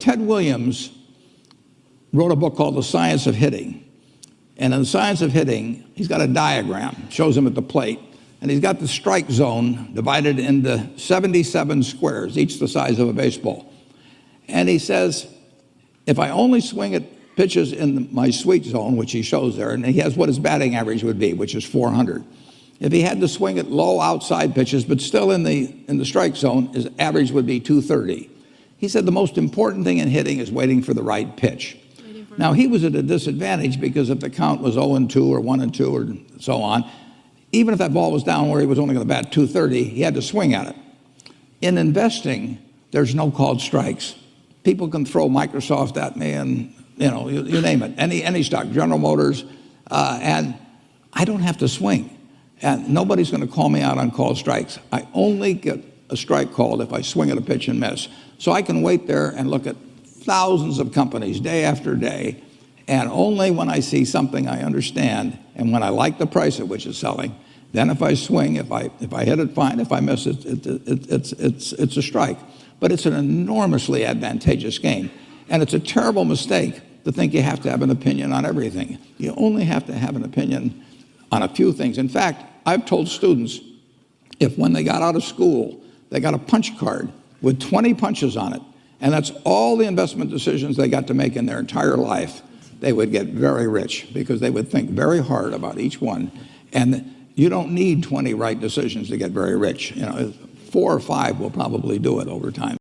Ted Williams wrote a book called The Science of Hitting. And in The Science of Hitting, he's got a diagram, shows him at the plate. And he's got the strike zone divided into 77 squares, each the size of a baseball. And he says, if I only swing at pitches in my sweet zone, which he shows there, and he has what his batting average would be, which is 400. If he had to swing at low outside pitches, but still in the strike zone, his average would be 230. He said the most important thing in hitting is waiting for the right pitch. Now, he was at a disadvantage because if the count was 0-2 or 1-2 or so on, even if that ball was down where he was only going to bat 230, he had to swing at it. In investing, there's no called strikes. People can throw Microsoft at me and, you name it, any stock, General Motors, and I don't have to swing. And nobody's going to call me out on called strikes. I only get a strike called if I swing at a pitch and miss. So I can wait there and look at thousands of companies day after day, and only when I see something I understand and when I like the price at which it's selling, then if I swing, if I hit it, fine. If I miss it, it's a strike. But it's an enormously advantageous game, and it's a terrible mistake to think you have to have an opinion on everything. You only have to have an opinion on a few things. In fact, I've told students, if when they got out of school, they got a punch card with 20 punches on it, and that's all the investment decisions they got to make in their entire life, they would get very rich because they would think very hard about each one. And you don't need 20 right decisions to get very rich. 4 or 5 will probably do it over time.